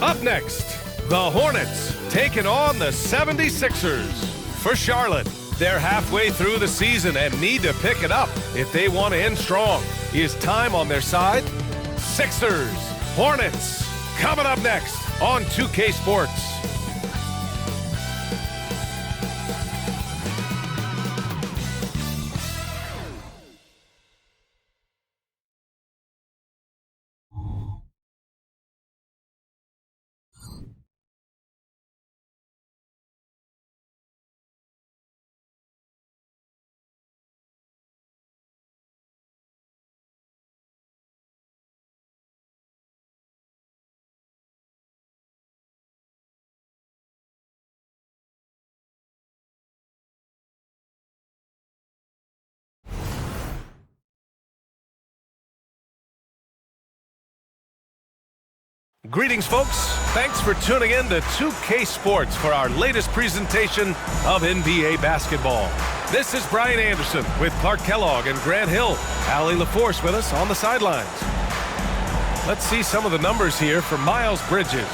Up next, the Hornets taking on the 76ers. For Charlotte, they're halfway through the season and need to pick it up if they want to end strong. Is time on their side? Sixers, Hornets, coming up next on 2K Sports. Greetings, folks. Thanks for tuning in to 2K Sports for our latest presentation of NBA basketball. This is Brian Anderson with Clark Kellogg and Grant Hill. Allie LaForce with us on the sidelines. Let's see some of the numbers here for Miles Bridges.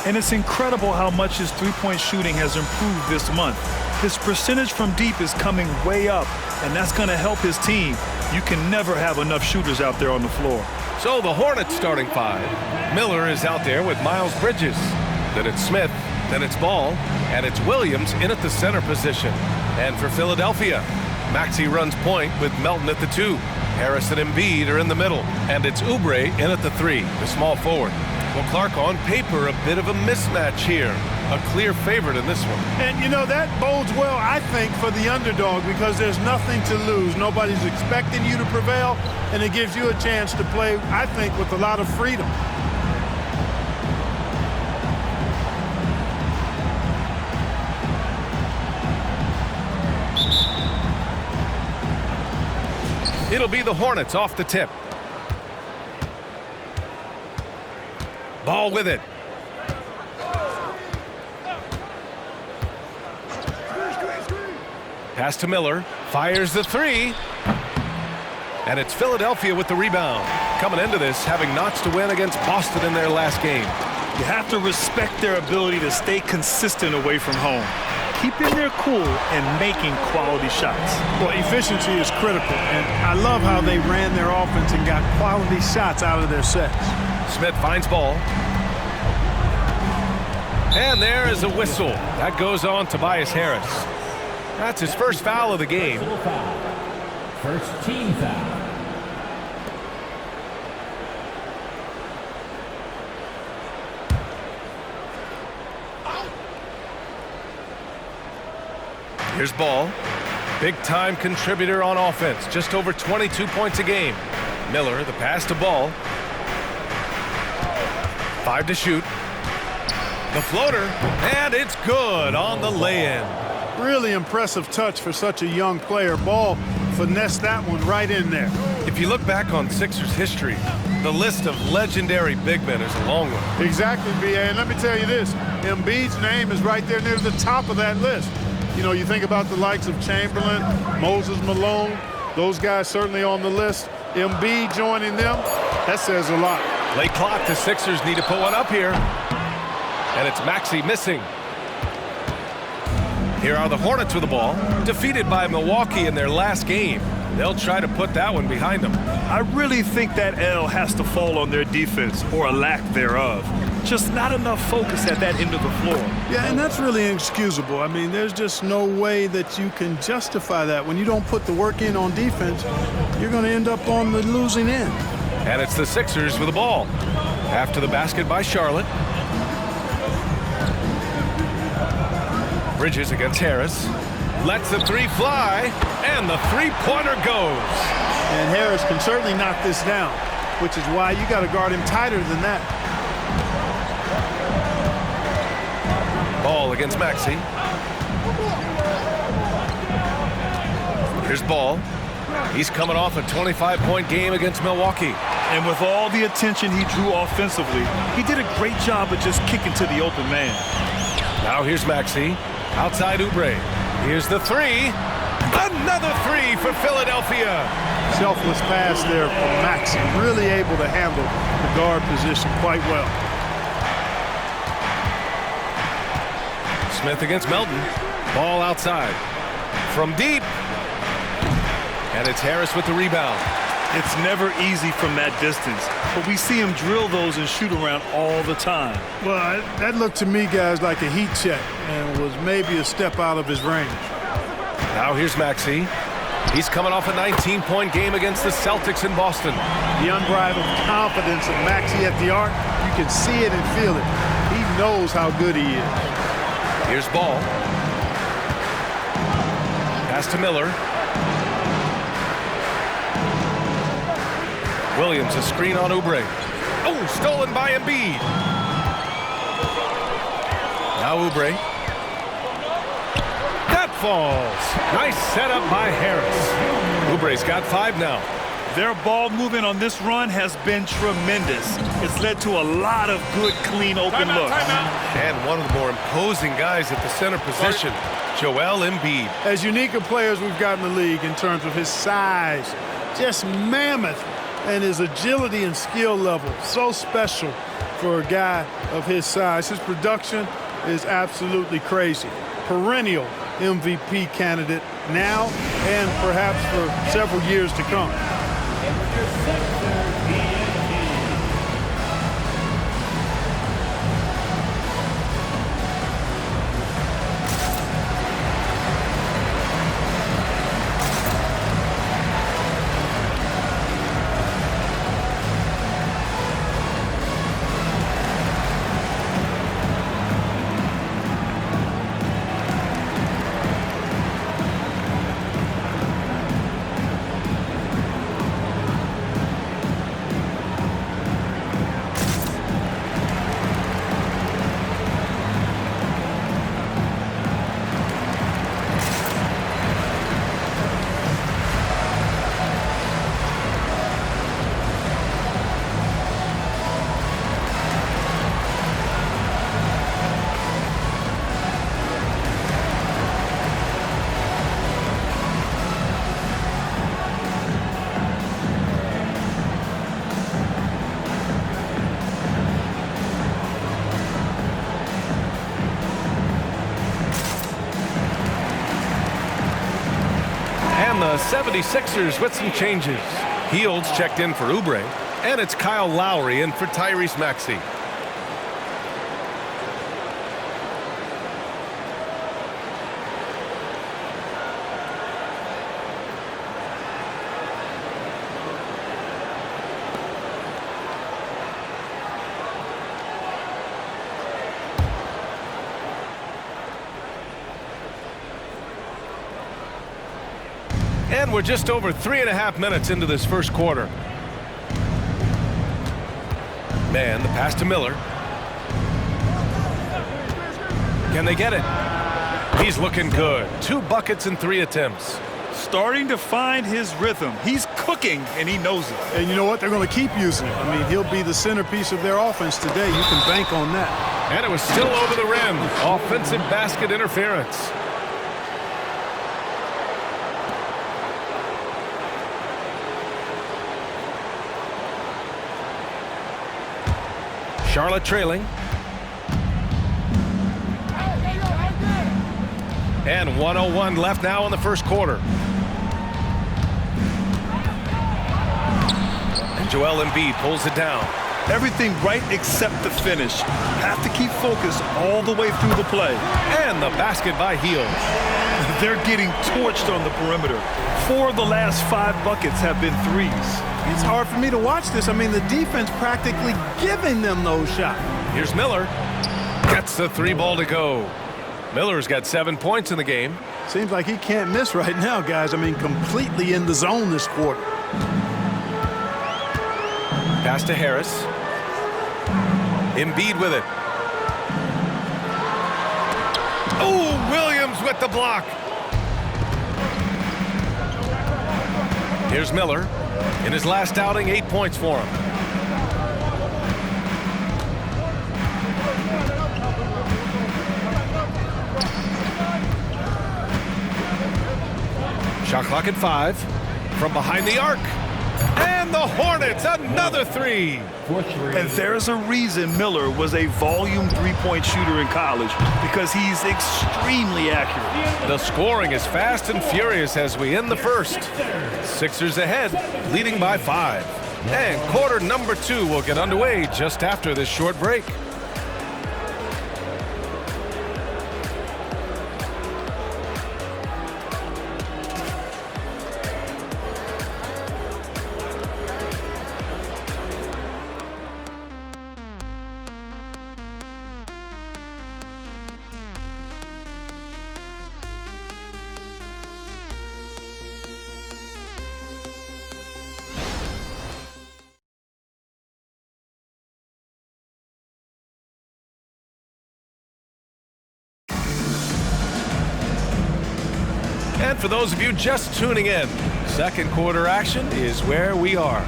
And it's incredible how much his three-point shooting has improved this month. His percentage from deep is coming way up, and that's going to help his team. You can never have enough shooters out there on the floor. So the Hornets starting five. Miller is out there with Miles Bridges. Then it's Smith, then it's Ball, and it's Williams in at the center position. And for Philadelphia, Maxey runs point with Melton at the 2. Harris and Embiid are in the middle. And it's Oubre in at the 3, the small forward. Well, Clark, on paper, a bit of a mismatch here. A clear favorite in this one. And, you know, that bodes well, I think, for the underdog because there's nothing to lose. Nobody's expecting you to prevail, and it gives you a chance to play, I think, with a lot of freedom. It'll be the Hornets off the tip. Ball with it. Pass to Miller. Fires the 3. And it's Philadelphia with the rebound. Coming into this, having notched a win against Boston in their last game. You have to respect their ability to stay consistent away from home, keeping their cool and making quality shots. Well, efficiency is critical, and I love how they ran their offense and got quality shots out of their sets. Smith finds Ball. And there is a whistle. That goes on Tobias Harris. That's his first foul of the game. First team foul. Here's Ball. Big-time contributor on offense. Just over 22 points a game. Miller, the pass to Ball. 5 to shoot. The floater, and it's good on the lay-in. Really impressive touch for such a young player. Ball finessed that one right in there. If you look back on Sixers history, the list of legendary big men is a long one. Exactly, B.A. And let me tell you this, Embiid's name is right there near the top of that list. You know, you think about the likes of Chamberlain, Moses Malone, those guys certainly on the list. Embiid joining them, that says a lot. Late clock, the Sixers need to put one up here. And it's Maxey missing. Here are the Hornets with the ball, defeated by Milwaukee in their last game. They'll try to put that one behind them. I really think that L has to fall on their defense, or a lack thereof. Just not enough focus at that end of the floor. Yeah, and that's really inexcusable. I mean, there's just no way that you can justify that. When you don't put the work in on defense, you're going to end up on the losing end. And it's the Sixers with the ball. After the basket by Charlotte. Bridges against Harris. Lets the 3 fly, and the three-pointer goes. And Harris can certainly knock this down, which is why you got to guard him tighter than that. Ball against Maxey. Here's Ball. He's coming off a 25-point game against Milwaukee. And with all the attention he drew offensively, he did a great job of just kicking to the open man. Now here's Maxey. Outside Oubre. Here's the 3. Another 3 for Philadelphia. Selfless pass there from Maxey. Really able to handle the guard position quite well. Smith against Melton. Ball outside. From deep. And it's Harris with the rebound. It's never easy from that distance, but we see him drill those and shoot around all the time. Well, that looked to me, guys, like a heat check and was maybe a step out of his range. Now here's Maxey. He's coming off a 19-point game against the Celtics in Boston. The unbridled confidence of Maxey at the arc, you can see it and feel it. He knows how good he is. Here's Ball. Pass to Miller. Williams, a screen on Oubre. Oh, stolen by Embiid. Now Oubre. That falls. Nice setup by Harris. Oubre's got 5 now. Their ball movement on this run has been tremendous. It's led to a lot of good, clean, open looks. And one of the more imposing guys at the center position, Joel Embiid. As unique a player as we've got in the league in terms of his size, just mammoth, and his agility and skill level, so special for a guy of his size. His production is absolutely crazy. Perennial MVP candidate now and perhaps for several years to come. The 76ers with some changes. Heald's checked in for Oubre, and it's Kyle Lowry in for Tyrese Maxey. And we're just over 3.5 minutes into this first quarter. Man, the pass to Miller. Can they get it? He's looking good. 2 buckets in 3 attempts. Starting to find his rhythm. He's cooking, and he knows it. And you know what? They're going to keep using him. I mean, he'll be the centerpiece of their offense today. You can bank on that. And it was still over the rim. Offensive basket interference. Charlotte trailing. And 1:01 left now in the first quarter. And Joel Embiid pulls it down. Everything right except the finish. Have to keep focused all the way through the play. And the basket by Hield. They're getting torched on the perimeter. 4 of the last 5 buckets have been threes. It's hard for me to watch this. I mean, the defense practically giving them those shots. Here's Miller. Gets the 3 ball to go. Miller's got 7 points in the game. Seems like he can't miss right now, guys. I mean, completely in the zone this quarter. Pass to Harris. Embiid with it. Oh, Williams with the block. Here's Miller. In his last outing, 8 points for him. Shot clock at 5. From behind the arc. And the Hornets, another three. And there's a reason Miller was a volume three-point shooter in college, because he's extremely accurate. The scoring is fast and furious as we end the first. Sixers ahead, leading by 5. And quarter number 2 will get underway just after this short break. And for those of you just tuning in, second quarter action is where we are.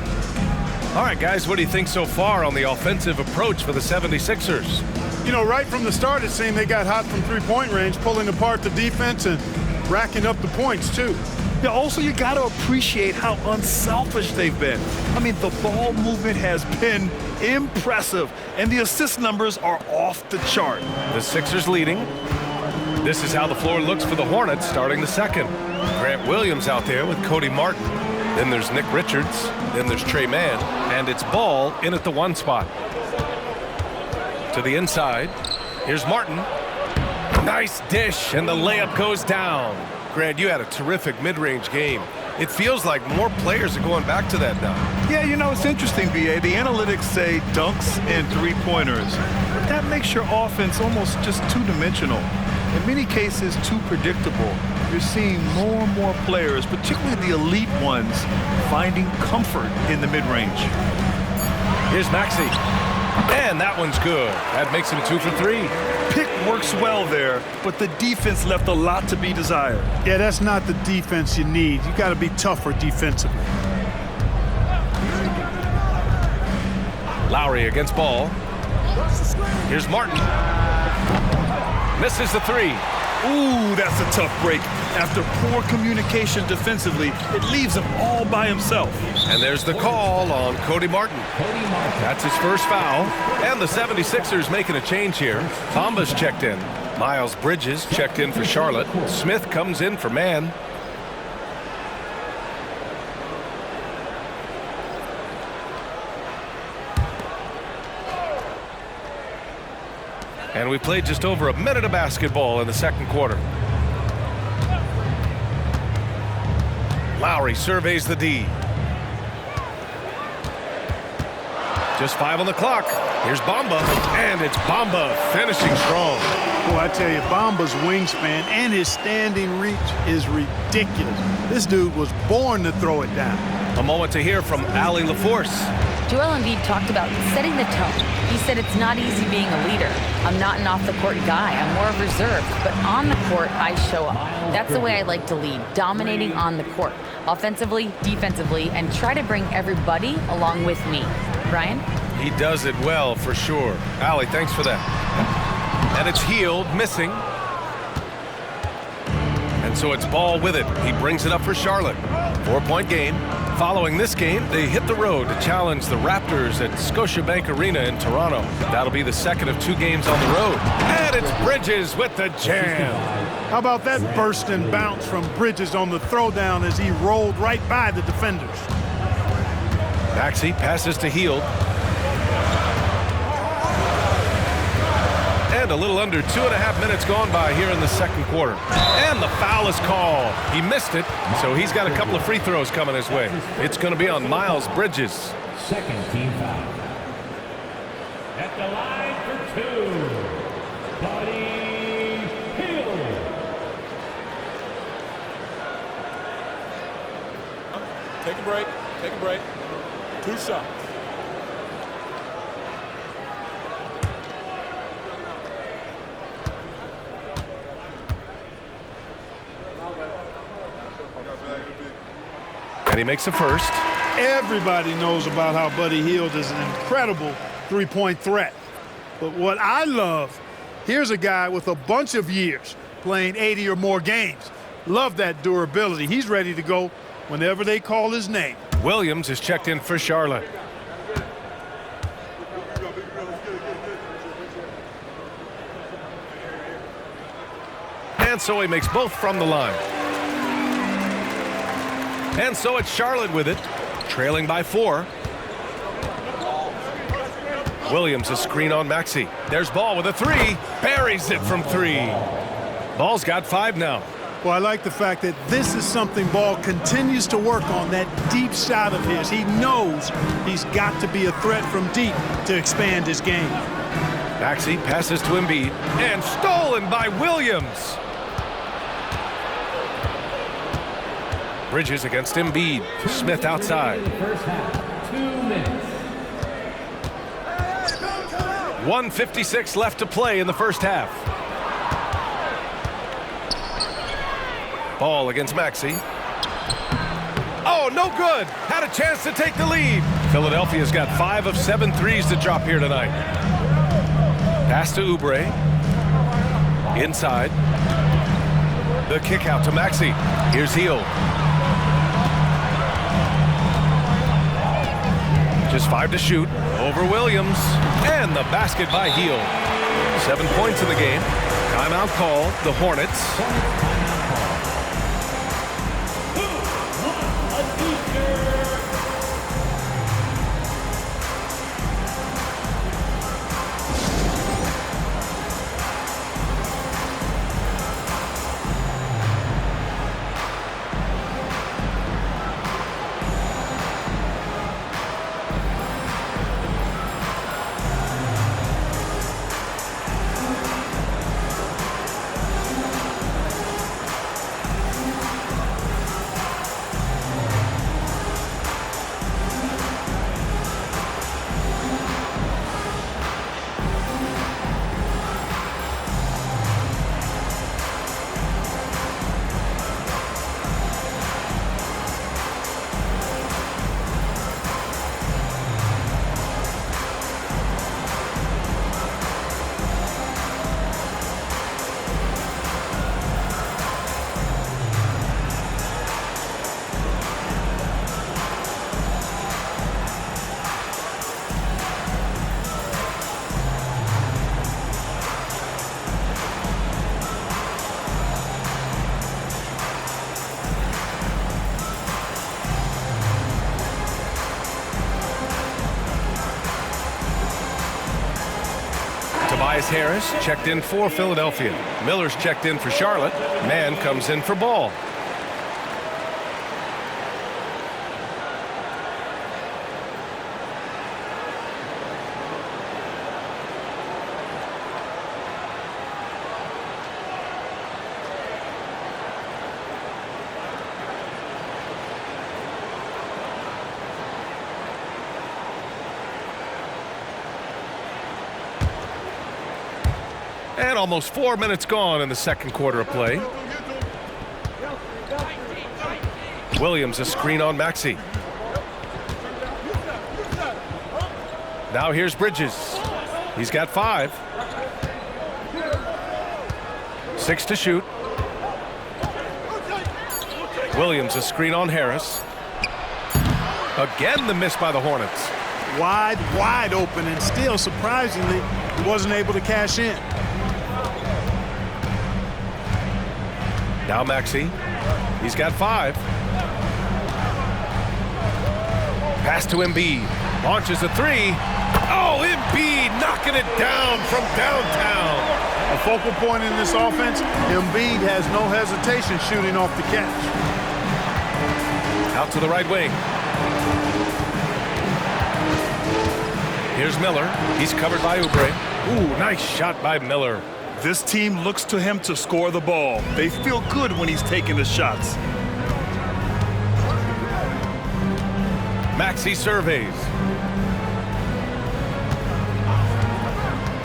All right, guys, what do you think so far on the offensive approach for the 76ers? You know, right from the start, it seemed they got hot from three-point range, pulling apart the defense and racking up the points, too. Yeah, also, you got to appreciate how unselfish they've been. I mean, the ball movement has been impressive, and the assist numbers are off the chart. The Sixers leading. This is how the floor looks for the Hornets starting the second. Grant Williams out there with Cody Martin. Then there's Nick Richards. Then there's Trey Mann. And it's Ball in at the 1 spot. To the inside. Here's Martin. Nice dish, and the layup goes down. Grant, you had a terrific mid-range game. It feels like more players are going back to that now. Yeah, you know, it's interesting, B.A. The analytics say dunks and three-pointers. But that makes your offense almost just two-dimensional. In many cases, too predictable. You're seeing more and more players, particularly the elite ones, finding comfort in the mid-range. Here's Maxey. And that one's good. That makes him 2 for 3. Pick works well there, but the defense left a lot to be desired. Yeah, that's not the defense you need. You got to be tougher defensively. Lowry against Ball. Here's Martin. Misses the 3. Ooh, that's a tough break. After poor communication defensively, it leaves him all by himself. And there's the call on Cody Martin. That's his first foul. And the 76ers making a change here. Bamba's checked in. Miles Bridges checked in for Charlotte. Smith comes in for Mann. And we played just over a minute of basketball in the second quarter. Lowry surveys the D. Just 5 on the clock. Here's Bamba, and it's Bamba finishing strong. Boy, I tell you, Bamba's wingspan and his standing reach is ridiculous. This dude was born to throw it down. A moment to hear from Allie LaForce. Joel Embiid talked about setting the tone. He said it's not easy being a leader. I'm not an off-the-court guy. I'm more reserved. But on the court, I show up. That's the way I like to lead, dominating on the court, offensively, defensively, and try to bring everybody along with me. Brian? He does it well, for sure. Allie, thanks for that. And it's Hield, missing. And so it's Ball with it. He brings it up for Charlotte. 4-point game. Following this game, they hit the road to challenge the Raptors at Scotiabank Arena in Toronto. That'll be the second of 2 games on the road. And it's Bridges with the jam. How about that burst and bounce from Bridges on the throwdown as he rolled right by the defenders? Maxey passes to Hield. And a little under 2.5 minutes gone by here in the second quarter. And the foul is called. He missed it, so he's got a couple of free throws coming his way. It's going to be on Miles Bridges. Second team foul. At the line for 2, Buddy Hield. Take a break. Take a break. 2 shots. And he makes a first. Everybody knows about how Buddy Hield is an incredible three-point threat. But what I love, here's a guy with a bunch of years playing 80 or more games. Love that durability. He's ready to go whenever they call his name. Williams is checked in for Charlotte. And so he makes both from the line. And so it's Charlotte with it, trailing by 4. Williams a screen on Maxey. There's Ball with a 3. Buries it from 3. Ball's got 5 now. Well, I like the fact that this is something Ball continues to work on, that deep shot of his. He knows he's got to be a threat from deep to expand his game. Maxey passes to Embiid and stolen by Williams. Bridges against Embiid. Smith outside. First half, 2 minutes. 1:56 left to play in the first half. Ball against Maxey. Oh, no good. Had a chance to take the lead. Philadelphia's got 5 of 7 threes to drop here tonight. Pass to Oubre. Inside. The kick out to Maxey. Here's Hield. Just 5 to shoot. Over Williams. And the basket by Hield. 7 points in the game. Timeout call. The Hornets. Harris checked in for Philadelphia. Miller's checked in for Charlotte. Mann comes in for Ball. And almost 4 minutes gone in the second quarter of play. Williams a screen on Maxey. Now here's Bridges. He's got 5. 6 to shoot. Williams a screen on Harris. Again the miss by the Hornets. Wide open, and still surprisingly he wasn't able to cash in. Now Maxey. He's got 5. Pass to Embiid. Launches a 3. Oh, Embiid knocking it down from downtown. A focal point in this offense, Embiid has no hesitation shooting off the catch. Out to the right wing. Here's Miller. He's covered by Oubre. Ooh, nice shot by Miller. This team looks to him to score the ball. They feel good when he's taking the shots. Maxey surveys.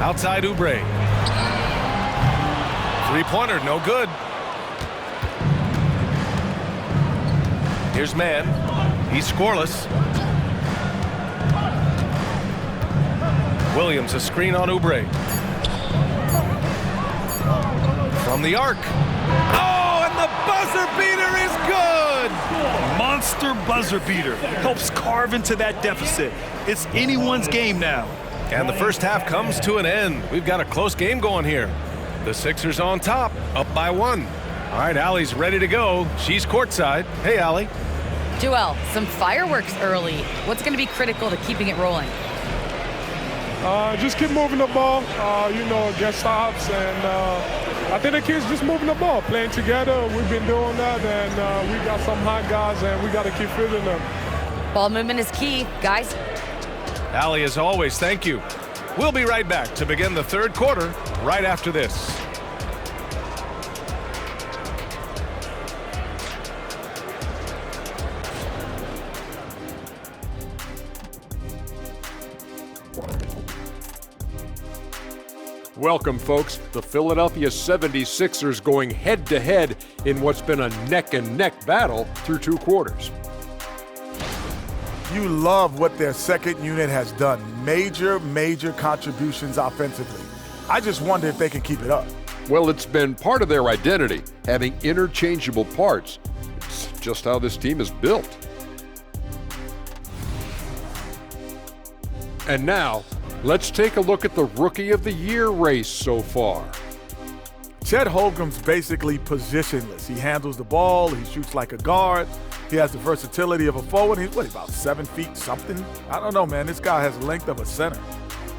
Outside Oubre. Three-pointer, no good. Here's Mann. He's scoreless. Williams a screen on Oubre. From the arc. Oh, and the buzzer beater is good! good. Monster buzzer beater. Helps carve into that deficit. It's anyone's game now. And the first half comes to an end. We've got a close game going here. The Sixers on top, up by 1. All right, Allie's ready to go. She's courtside. Hey, Allie. Joel, some fireworks early. What's going to be critical to keeping it rolling? Just keep moving the ball, get stops, and I think the kids just moving the ball, playing together. We've been doing that, and we got some hot guys, and we got to keep fielding them. Ball movement is key, guys. Allie, as always, thank you. We'll be right back to begin the third quarter right after this. Welcome, folks. The Philadelphia 76ers going head-to-head in what's been a neck-and-neck battle through 2 quarters. You love what their second unit has done. Major contributions offensively. I just wonder if they can keep it up. Well, it's been part of their identity, having interchangeable parts. It's just how this team is built. And now, let's take a look at the Rookie of the Year race so far. Chet Holmgren's basically positionless. He handles the ball, he shoots like a guard, he has the versatility of a forward. He's about 7 feet something? I don't know, man. This guy has the length of a center.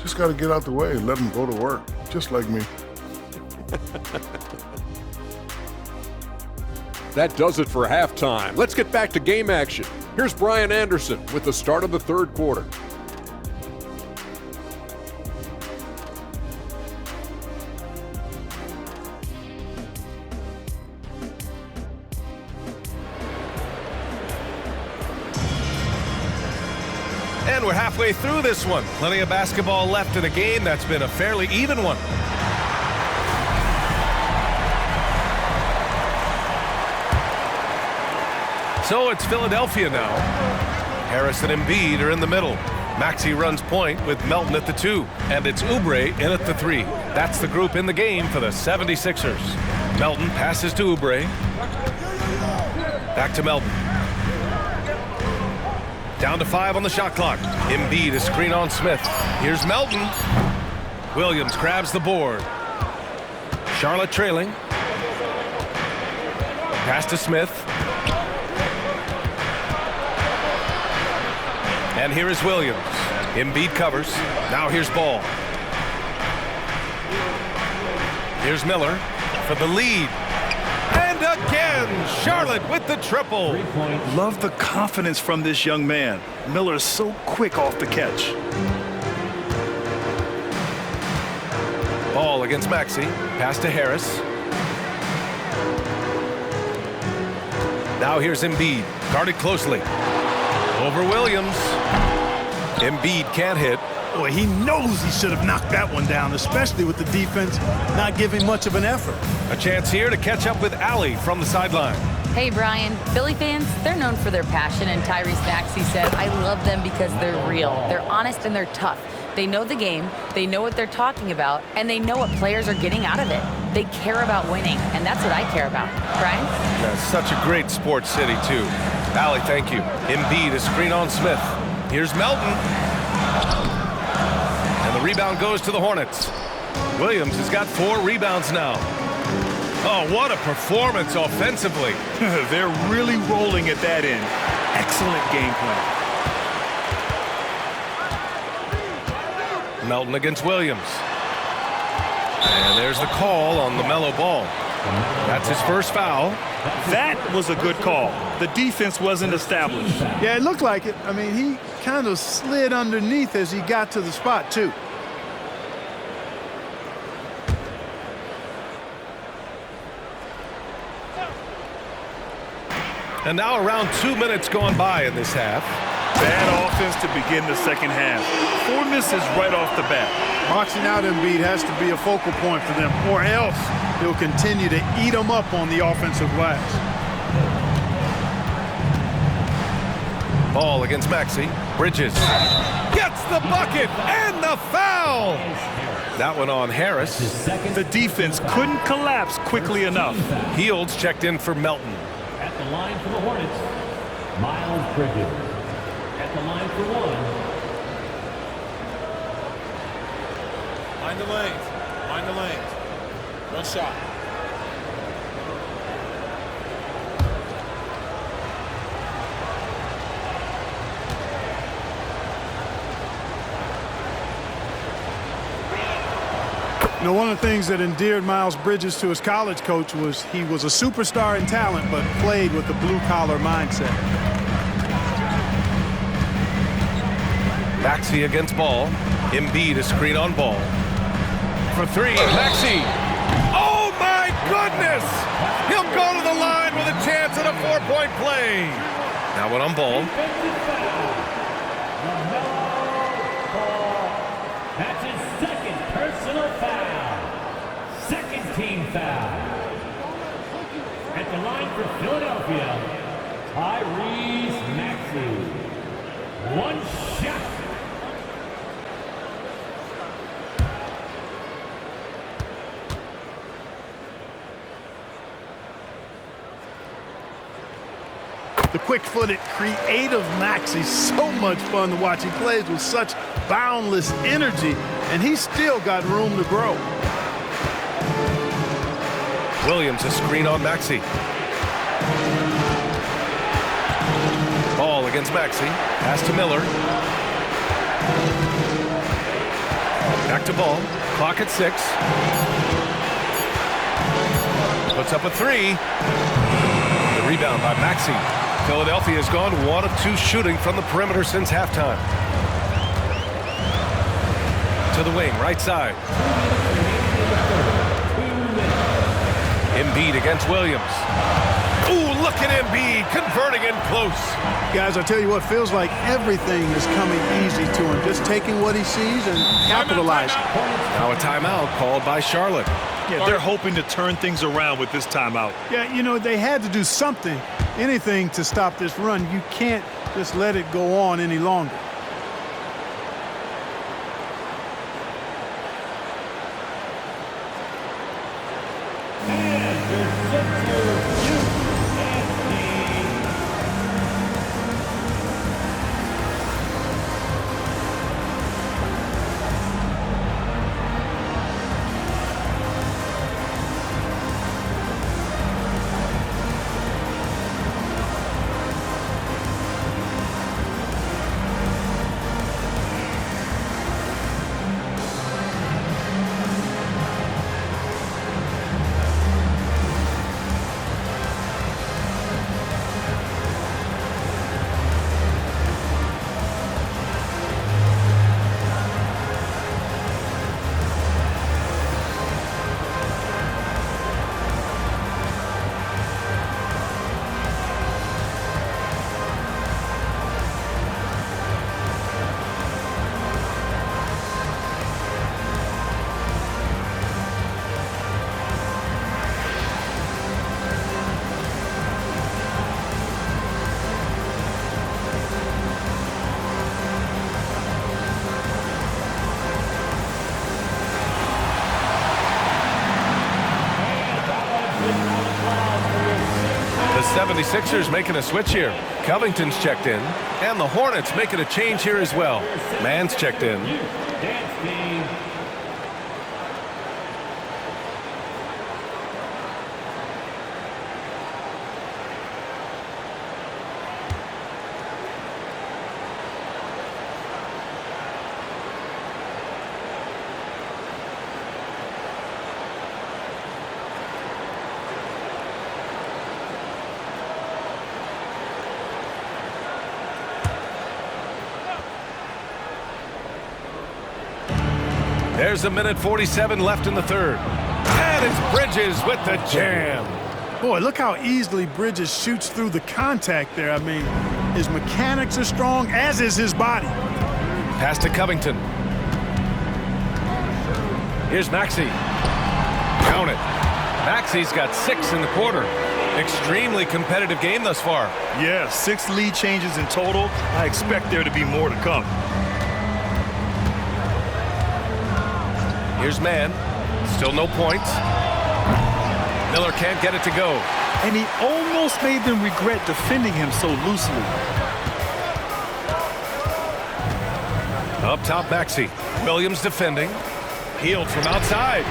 Just got to get out the way and let him go to work, just like me. That does it for halftime. Let's get back to game action. Here's Brian Anderson with the start of the third quarter. And we're halfway through this one. Plenty of basketball left in a game that's been a fairly even one. So it's Philadelphia now. Harris and Embiid are in the middle. Maxey runs point with Melton at the 2. And it's Oubre in at the 3. That's the group in the game for the 76ers. Melton passes to Oubre. Back to Melton. Down to 5 on the shot clock. Embiid is screen on Smith. Here's Melton. Williams grabs the board. Charlotte trailing. Pass to Smith. And here is Williams. Embiid covers. Now here's Ball. Here's Miller for the lead. And again, Charlotte with the triple. Love the confidence from this young man. Miller is so quick off the catch. Ball against Maxey. Pass to Harris. Now here's Embiid. Guarded closely. Over Williams. Embiid can't hit. Boy, he knows he should have knocked that one down, especially with the defense not giving much of an effort. A chance here to catch up with Allie from the sideline. Hey, Brian. Philly fans, they're known for their passion, and Tyrese Maxey said, I love them because they're real. They're honest and they're tough. They know the game, they know what they're talking about, and they know what players are getting out of it. They care about winning, and that's what I care about. Brian? That's such a great sports city, too. Allie, thank you. Embiid is screen on Smith. Here's Melton. And the rebound goes to the Hornets. Williams has got 4 rebounds now. Oh, what a performance offensively. They're really rolling at that end. Excellent game plan. Melton against Williams. And there's the call on the Melo Ball. That's his first foul. That was a good call. The defense wasn't established. Yeah, it looked like it. I mean, he kind of slid underneath as he got to the spot, too. And now around 2 minutes gone by in this half. Bad offense to begin the second half. 4 misses right off the bat. Boxing out Embiid has to be a focal point for them, or else he'll continue to eat them up on the offensive glass. Ball against Maxey. Bridges gets the bucket and the foul. That one on Harris. The defense couldn't collapse quickly enough. Fields checked in for Melton. line for the Hornets, Miles Bridges. At the line for one. Mind the lanes. Mind the lanes. One shot. You know, one of the things that endeared Miles Bridges to his college coach was he was a superstar in talent, but played with a blue-collar mindset. Maxey against Ball. Embiid a screen on Ball. For three, Maxey. Oh, my goodness! He'll go to the line with a chance at a 4-point play. Now one on Ball. That's his second personal foul. Second team foul. At the line for Philadelphia, Tyrese Maxey. One shot. The quick-footed, creative Maxey, so much fun to watch. He plays with such boundless energy, and he's still got room to grow. Williams a screen on Maxey. Ball against Maxey. Pass to Miller. Back to Ball. Clock at 6. Puts up a 3. The rebound by Maxey. Philadelphia has gone 1 of 2 shooting from the perimeter since halftime. To the wing, right side. Embiid against Williams. Ooh, look at Embiid converting in close. Guys, I tell you what, feels like everything is coming easy to him. Just taking what he sees and capitalizing. Now a timeout called by Charlotte. Yeah, they're hoping to turn things around with this timeout. Yeah, you know, they had to do something, anything to stop this run. You can't just let it go on any longer. The 76ers making a switch here. Covington's checked in, and the Hornets making a change here as well. Mann's checked in. There's a minute 47 left in the third. And it's Bridges with the jam. Boy, look how easily Bridges shoots through the contact there. I mean, his mechanics are strong, as is his body. Pass to Covington. Here's Maxey. Count it. Maxey's got 6 in the quarter. Extremely competitive game thus far. Yeah, 6 lead changes in total. I expect there to be more to come. Here's Mann. Still no points. Miller can't get it to go. and he almost made them regret defending him so loosely. Up top, Maxey. Williams defending. Healed from outside.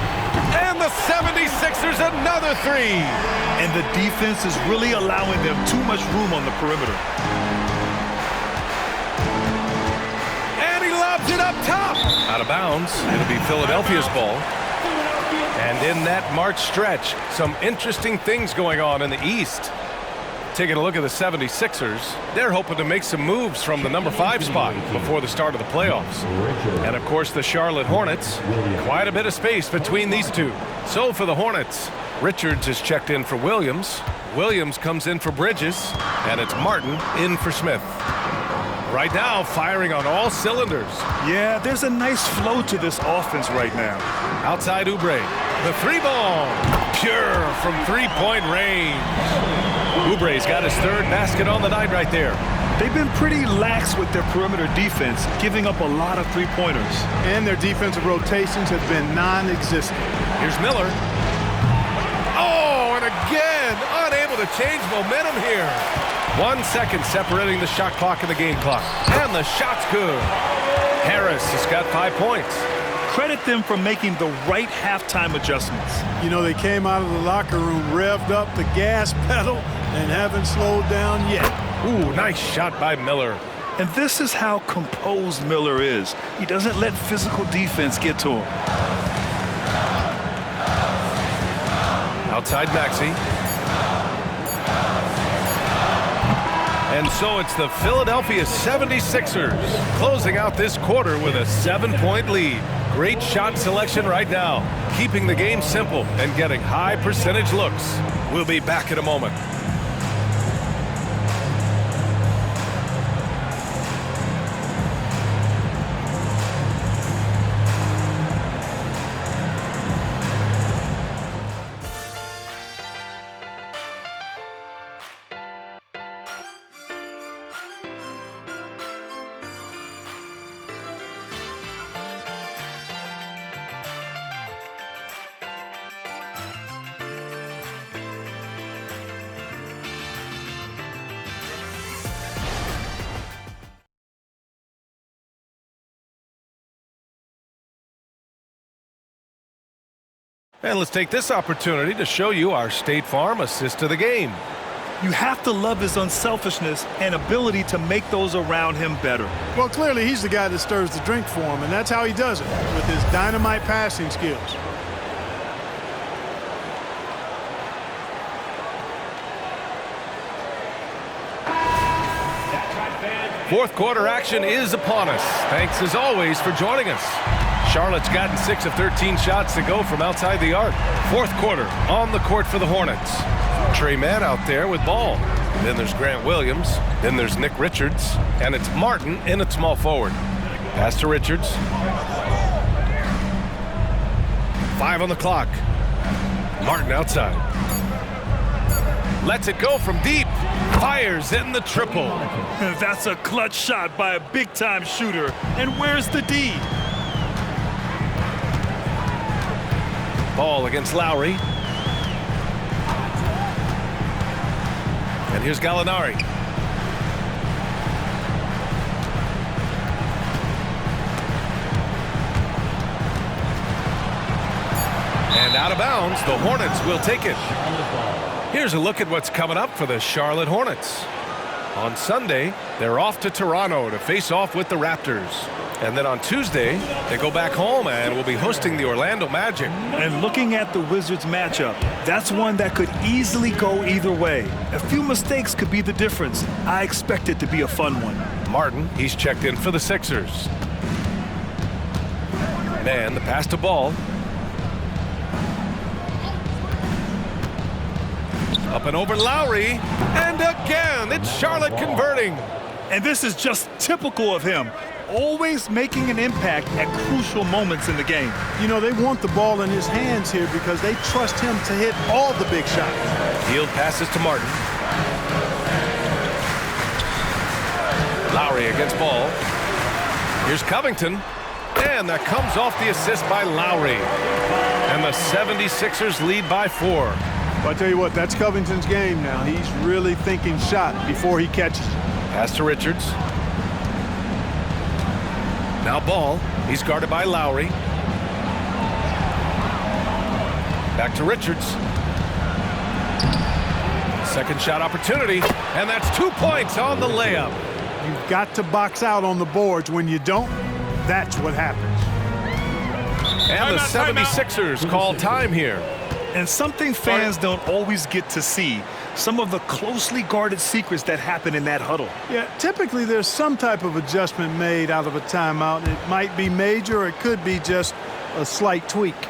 And the 76ers another three. And the defense is really allowing them too much room on the perimeter. And he lobs it up top. Out of bounds. It'll be Philadelphia's ball. And in that March stretch, some interesting things going on in the East. Taking a look at the 76ers, they're hoping to make some moves from the number 5 spot before the start of the playoffs. And of course the Charlotte Hornets, quite a bit of space between these two. So for the Hornets, Richards is checked in for Williams. Williams comes in for Bridges, and it's Martin in for Smith. Right now, firing on all cylinders. Yeah, there's a nice flow to this offense right now. Outside Oubre, the 3-ball, pure from 3-point range. Oubre's got his 3rd basket on the night right there. They've been pretty lax with their perimeter defense, giving up a lot of 3-pointers. And their defensive rotations have been non-existent. Here's Miller. Oh, and again, unable to change momentum here. 1 second separating the shot clock and the game clock. And the shot's good. Harris has got 5 points. Credit them for making the right halftime adjustments. You know, they came out of the locker room, revved up the gas pedal, and haven't slowed down yet. Ooh, nice shot by Miller. And this is how composed Miller is. He doesn't let physical defense get to him. Outside Maxey. And so it's the Philadelphia 76ers closing out this quarter with a 7-point lead. Great shot selection right now, keeping the game simple and getting high percentage looks. We'll be back in a moment. And let's take this opportunity to show you our State Farm assist to the game. You have to love his unselfishness and ability to make those around him better. Well, clearly he's the guy that stirs the drink for him, and that's how he does it, with his dynamite passing skills. Fourth quarter action is upon us. Thanks as always for joining us. Charlotte's gotten 6 of 13 shots to go from outside the arc. Fourth quarter on the court for the Hornets. Trey Mann out there with ball. Then there's Grant Williams. Then there's Nick Richards. And it's Martin in at small forward. Pass to Richards. 5 on the clock. Martin outside. Lets it go from deep. Fires in the triple. That's a clutch shot by a big-time shooter. And where's the D? Ball against Lowry. And here's Gallinari. And out of bounds, the Hornets will take it. Here's a look at what's coming up for the Charlotte Hornets. On Sunday, they're off to Toronto to face off with the Raptors. And then on Tuesday, they go back home and will be hosting the Orlando Magic. And looking at the Wizards matchup, that's one that could easily go either way. A few mistakes could be the difference. I expect it to be a fun one. Martin, he's checked in for the Sixers. Man, the pass to Ball. Up and over Lowry, and again, it's Charlotte converting. And this is just typical of him, always making an impact at crucial moments in the game. You know, they want the ball in his hands here because they trust him to hit all the big shots. Field passes to Martin. Lowry against Ball. Here's Covington, and that comes off the assist by Lowry. And the 76ers lead by 4. Well, I tell you what, that's Covington's game now. He's really thinking shot before he catches it. Pass to Richards. Now Ball. He's guarded by Lowry. Back to Richards. Second shot opportunity, and that's 2 points on the layup. You've got to box out on the boards. When you don't, that's what happens. And the 76ers call time here. And something fans don't always get to see, some of the closely guarded secrets that happen in that huddle. Yeah, typically there's some type of adjustment made out of a timeout. It might be major, or it could be just a slight tweak.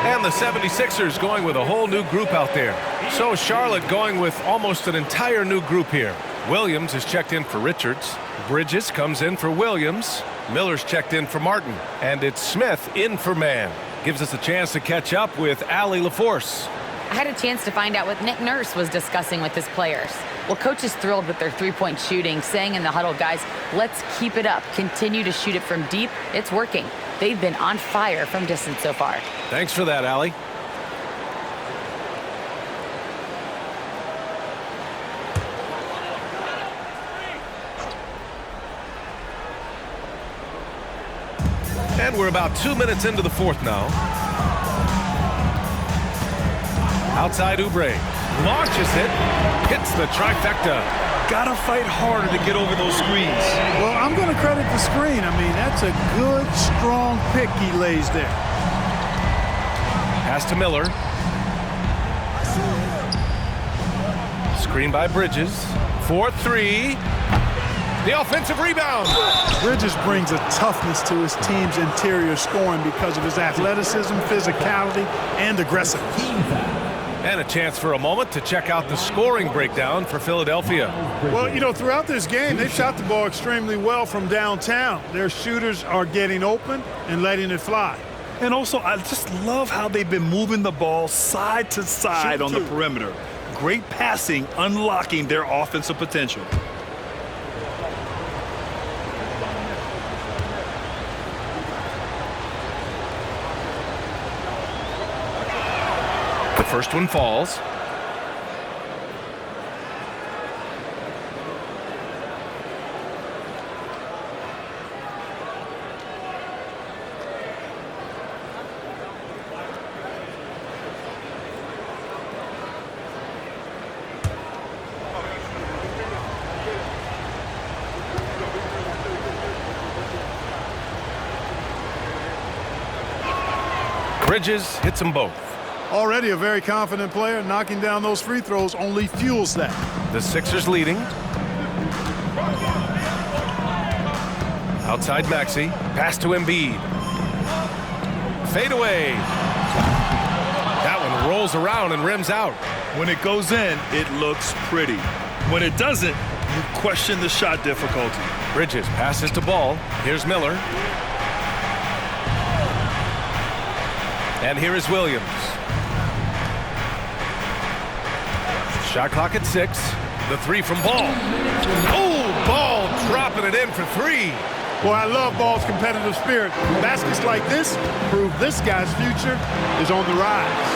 And the 76ers going with a whole new group out there. So Charlotte going with almost an entire new group here. Williams is checked in for Richards. Bridges comes in for Williams. Miller's checked in for Martin. And it's Smith in for Mann. Gives us a chance to catch up with Allie LaForce. I had a chance to find out what Nick Nurse was discussing with his players. Well, coach is thrilled with their three-point shooting, saying in the huddle, guys, let's keep it up. Continue to shoot it from deep. It's working. They've been on fire from distance so far. Thanks for that, Allie. And we're about 2 minutes into the fourth now. Outside Oubre. Launches it. Hits the trifecta. Gotta fight harder to get over those screens. Well, I'm going to credit the screen. I mean, that's a good, strong pick he lays there. Pass to Miller. Screen by Bridges. 4-3. The offensive rebound. Bridges brings a toughness to his team's interior scoring because of his athleticism, physicality, and aggressiveness. And a chance for a moment to check out the scoring breakdown for Philadelphia. Well, you know, throughout this game, they've shot the ball extremely well from downtown. Their shooters are getting open and letting it fly. And also, I just love how they've been moving the ball side to side on the perimeter. Great passing, unlocking their offensive potential. The first one falls. Bridges hits them both. Already a very confident player. Knocking down those free throws only fuels that. The Sixers leading. Outside Maxey. Pass to Embiid. Fade away. That one rolls around and rims out. When it goes in, it looks pretty. When it doesn't, you question the shot difficulty. Bridges passes to Ball. Here's Miller. And here is Williams. Shot clock at 6. The three from Ball. Oh, Ball dropping it in for 3. Well, I love Ball's competitive spirit. Baskets like this prove this guy's future is on the rise.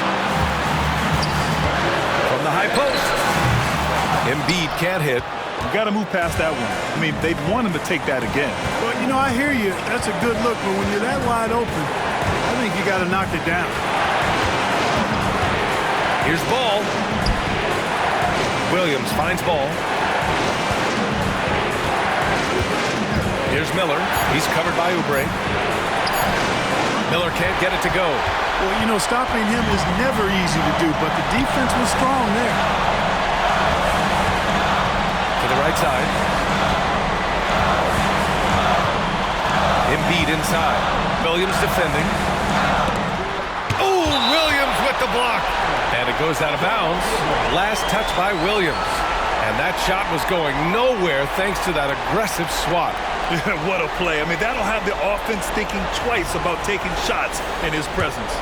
From the high post. Embiid can't hit. You got to move past that one. I mean, they'd want him to take that again. Well, you know, I hear you. That's a good look, but when you're that wide open, I think you got to knock it down. Here's Ball. Williams finds Ball. Here's Miller. He's covered by Oubre. Miller can't get it to go. Well, you know, stopping him is never easy to do, but the defense was strong there. To the right side. Embiid inside. Williams defending. Oh, Williams with the block. And it goes out of bounds. Last touch by Williams. And that shot was going nowhere thanks to that aggressive swat. What a play. I mean, that'll have the offense thinking twice about taking shots in his presence.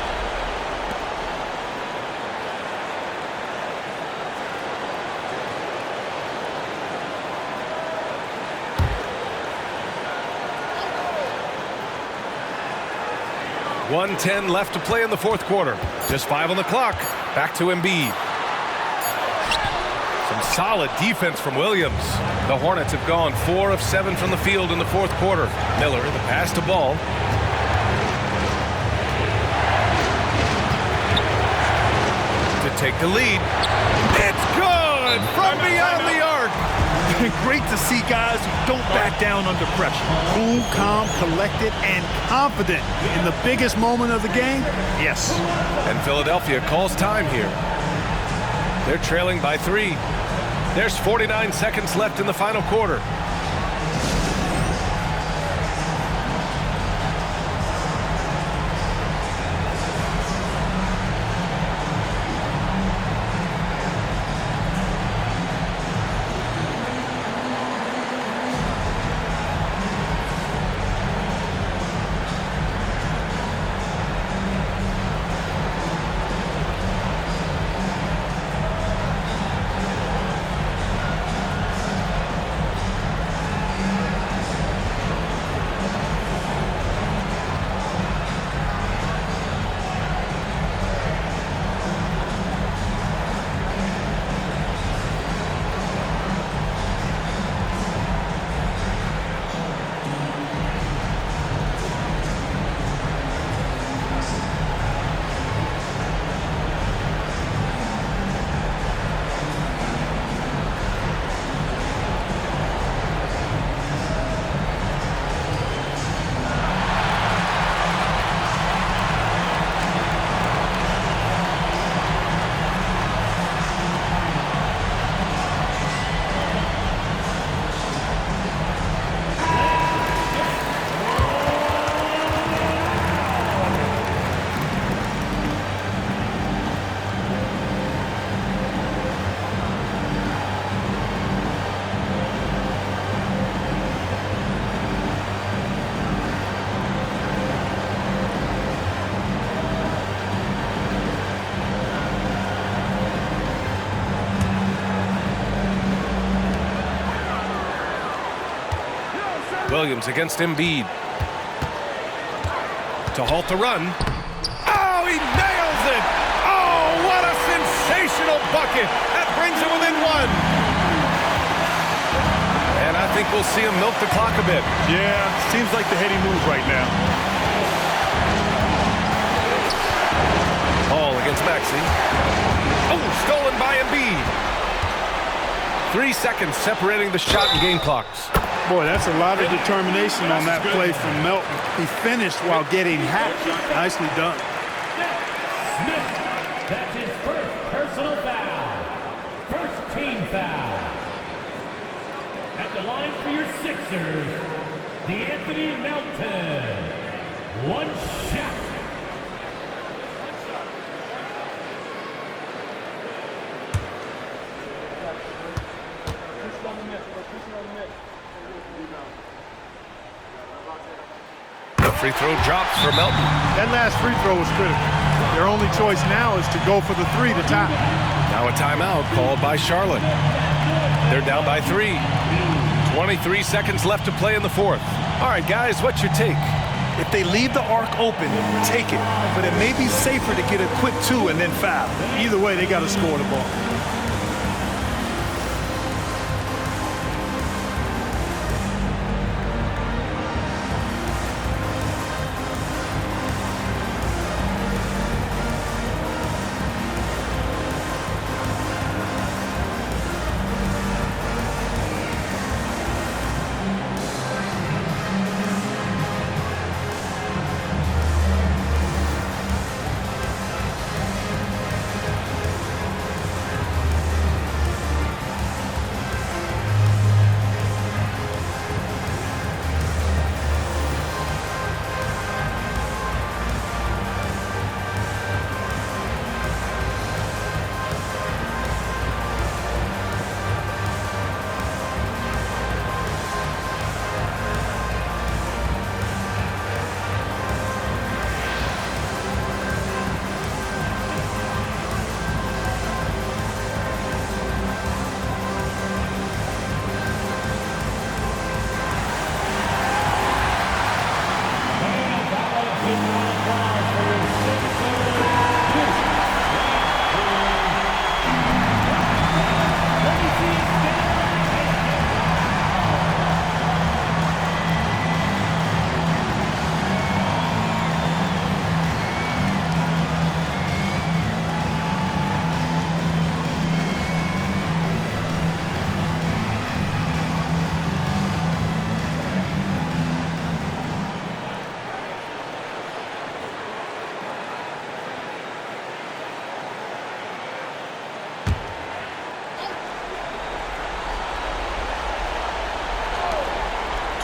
.110 left to play in the fourth quarter. Just 5 on the clock. Back to Embiid. Some solid defense from Williams. The Hornets have gone 4 of 7 from the field in the fourth quarter. Miller, the pass to Ball. To take the lead. It's good from beyond the arc. Great to see guys who don't back down under pressure. Cool, calm, collected, and confident in the biggest moment of the game. Yes. And Philadelphia calls time here. They're trailing by 3. There's 49 seconds left in the final quarter. Williams against Embiid. To halt the run. Oh, he nails it! Oh, what a sensational bucket! That brings him within 1. And I think we'll see him milk the clock a bit. Yeah, seems like the heady move right now. Ball against Maxey. Oh, stolen by Embiid. 3 seconds separating the shot and game clocks. Boy, that's a lot of determination on that play from Melton. He finished while getting hacked. Nicely done. Smith, that's his first personal foul. First team foul. At the line for your Sixers, D'Anthony Melton. 1 shot. Free throw drops for Melton. That last free throw was critical. Their only choice now is to go for the 3 to tie. Now a timeout called by Charlotte. They're down by 3. 23 seconds left to play in the fourth. All right, guys, what's your take? If they leave the arc open, take it. But it may be safer to get a quick 2 and then foul. Either way, they got to score the ball.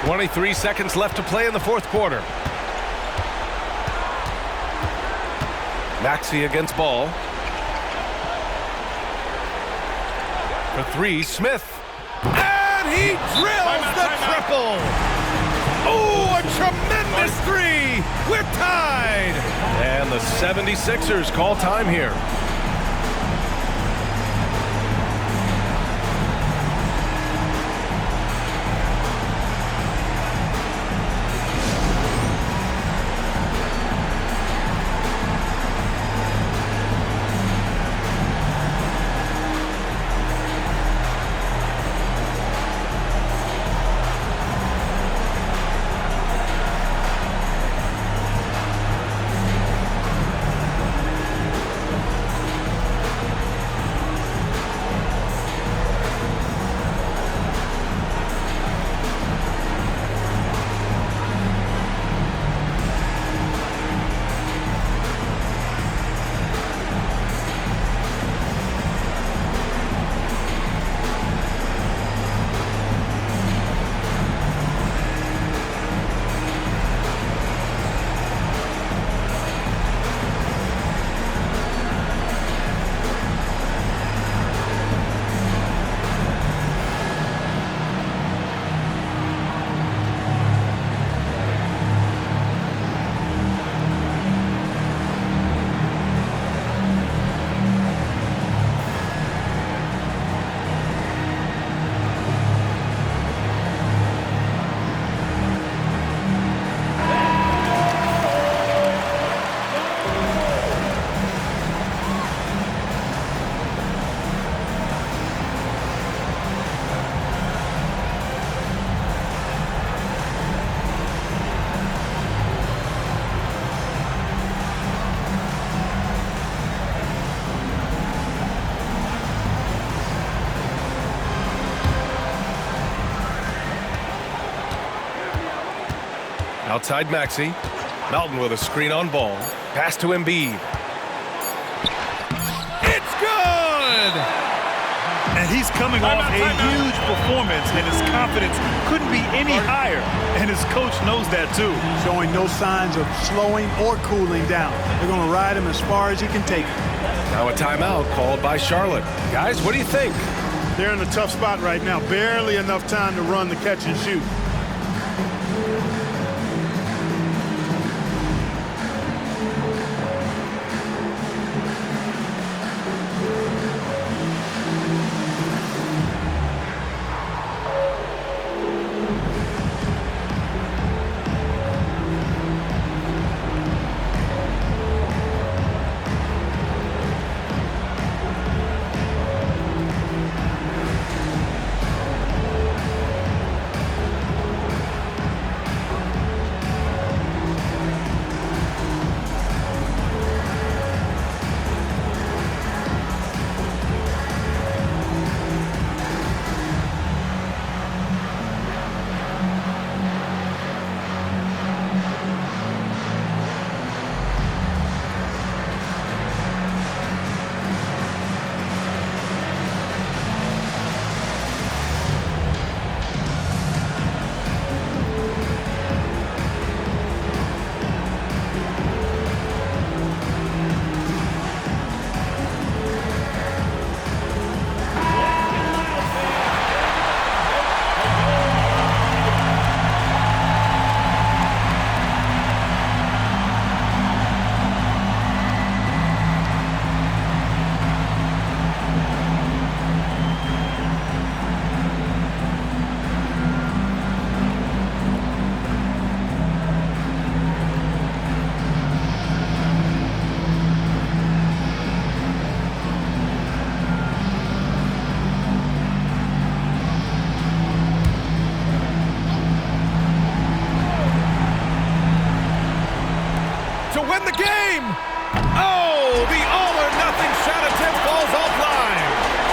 .23 seconds left to play in the fourth quarter. Maxey against Ball. For 3, Smith. And he drills the triple. Oh, a tremendous 3. We're tied. And the 76ers call time here. Outside Maxey. Melton with a screen on Ball. Pass to Embiid. It's good! And he's coming off a huge performance, and his confidence couldn't be any higher. And his coach knows that, too. Showing no signs of slowing or cooling down. They're going to ride him as far as he can take it. Now a timeout called by Charlotte. Guys, what do you think? They're in a tough spot right now. Barely enough time to run the catch and shoot. win the game. Oh, the all-or-nothing shot attempt falls offline.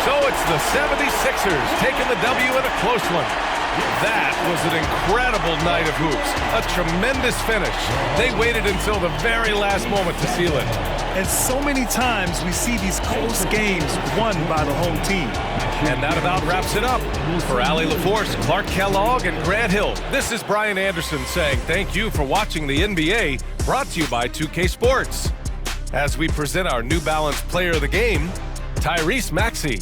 So it's the 76ers taking the W in a close one. That was an incredible night of hoops. A tremendous finish. They waited until the very last moment to seal it. And so many times we see these close games won by the home team. And that about wraps it up. For Allie LaForce, Clark Kellogg, and Grant Hill, this is Brian Anderson saying thank you for watching the NBA, brought to you by 2K Sports. As we present our New Balance Player of the Game, Tyrese Maxey.